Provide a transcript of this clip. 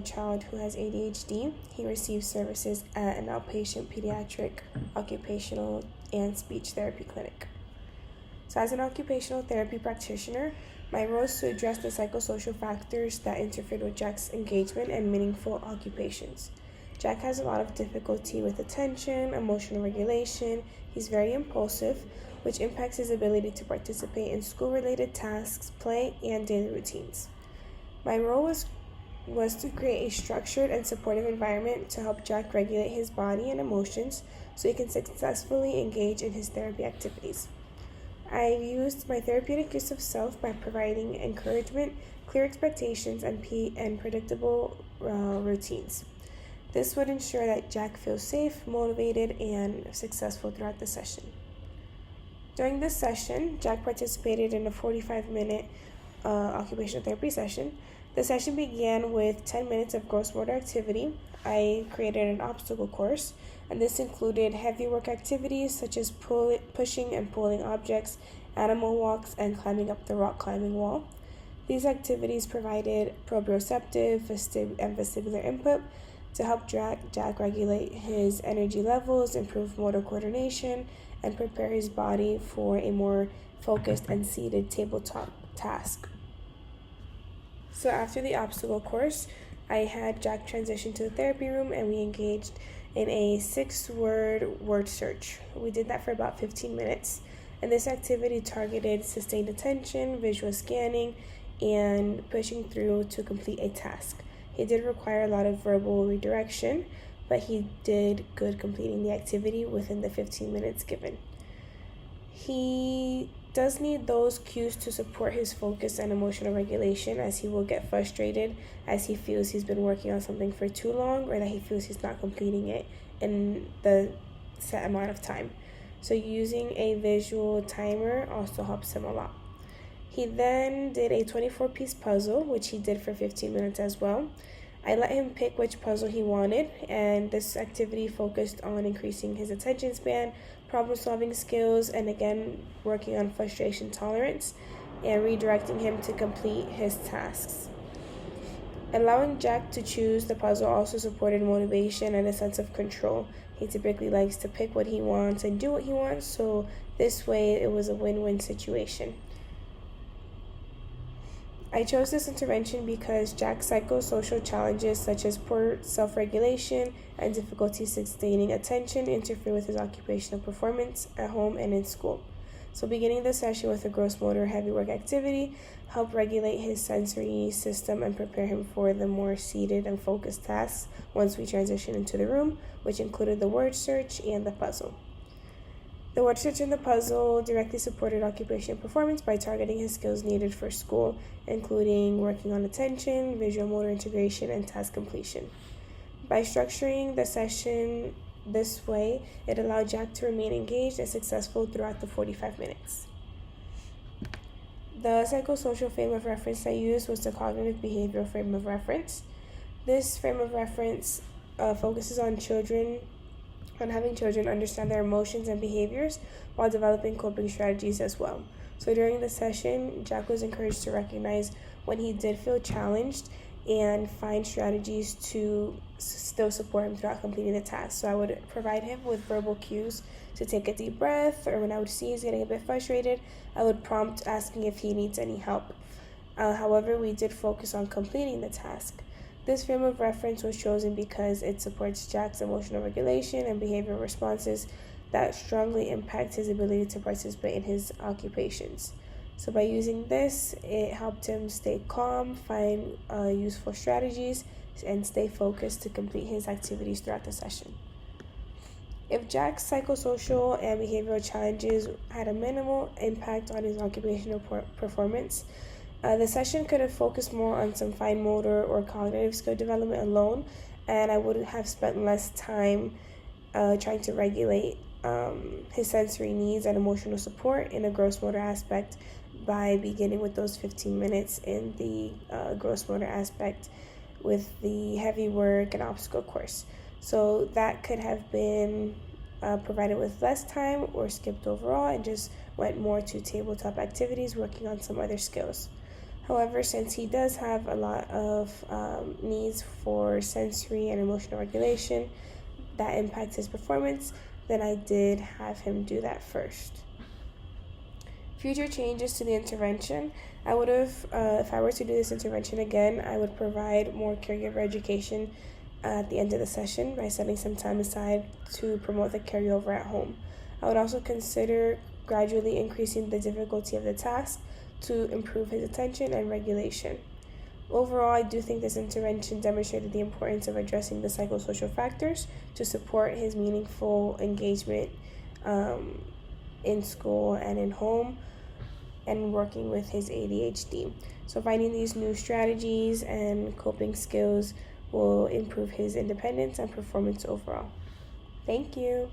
child who has ADHD. He receives services at an outpatient pediatric occupational and speech therapy clinic. So as an occupational therapy practitioner, my role is to address the psychosocial factors that interfere with Jack's engagement and meaningful occupations. Jack has a lot of difficulty with attention, emotional regulation. He's very impulsive, which impacts his ability to participate in school-related tasks, play, and daily routines. My role was to create a structured and supportive environment to help Jack regulate his body and emotions so he can successfully engage in his therapy activities. I used my therapeutic use of self by providing encouragement, clear expectations, and predictable routines. This would ensure that Jack feels safe, motivated, and successful throughout the session. During this session, Jack participated in a 45-minute occupational therapy session. The session began with 10 minutes of gross motor activity. I created an obstacle course, and this included heavy work activities such as pushing and pulling objects, animal walks, and climbing up the rock climbing wall. These activities provided proprioceptive and vestibular input to help Jack regulate his energy levels, improve motor coordination, and prepare his body for a more focused and seated tabletop task. So after the obstacle course, I had Jack transition to the therapy room and we engaged in a 6-word word search. We did that for about 15 minutes. And this activity targeted sustained attention, visual scanning, and pushing through to complete a task. He did require a lot of verbal redirection, but he did good completing the activity within the 15 minutes given. He does need those cues to support his focus and emotional regulation, as he will get frustrated as he feels he's been working on something for too long or that he feels he's not completing it in the set amount of time. So using a visual timer also helps him a lot. He then did a 24-piece puzzle, which he did for 15 minutes as well. I let him pick which puzzle he wanted, and this activity focused on increasing his attention span, problem-solving skills, and again, working on frustration tolerance and redirecting him to complete his tasks. Allowing Jack to choose the puzzle also supported motivation and a sense of control. He typically likes to pick what he wants and do what he wants, so this way it was a win-win situation. I chose this intervention because Jack's psychosocial challenges such as poor self-regulation and difficulty sustaining attention interfere with his occupational performance at home and in school. So beginning the session with a gross motor heavy work activity helped regulate his sensory system and prepare him for the more seated and focused tasks once we transitioned into the room, which included the word search and the puzzle. The word search and the puzzle directly supported occupational performance by targeting his skills needed for school, including working on attention, visual motor integration, and task completion. By structuring the session this way, it allowed Jack to remain engaged and successful throughout the 45 minutes. The psychosocial frame of reference I used was the cognitive behavioral frame of reference. This frame of reference focuses on having children understand their emotions and behaviors while developing coping strategies as well. So during the session, Jack was encouraged to recognize when he did feel challenged and find strategies to still support him throughout completing the task. So I would provide him with verbal cues to take a deep breath, or when I would see he's getting a bit frustrated, I would prompt asking if he needs any help. However, we did focus on completing the task. This frame of reference was chosen because it supports Jack's emotional regulation and behavioral responses that strongly impact his ability to participate in his occupations. So by using this, it helped him stay calm, find useful strategies, and stay focused to complete his activities throughout the session. If Jack's psychosocial and behavioral challenges had a minimal impact on his occupational performance, the session could have focused more on some fine motor or cognitive skill development alone, and I would have spent less time trying to regulate his sensory needs and emotional support in a gross motor aspect by beginning with those 15 minutes in the gross motor aspect with the heavy work and obstacle course. So that could have been provided with less time or skipped overall and just went more to tabletop activities, working on some other skills. However, since he does have a lot of needs for sensory and emotional regulation that impacts his performance, then I did have him do that first. Future changes to the intervention. I would have, if I were to do this intervention again, I would provide more caregiver education at the end of the session by setting some time aside to promote the carryover at home. I would also consider gradually increasing the difficulty of the task to improve his attention and regulation. Overall, I do think this intervention demonstrated the importance of addressing the psychosocial factors to support his meaningful engagement in school and in home and working with his ADHD. So finding these new strategies and coping skills will improve his independence and performance overall. Thank you.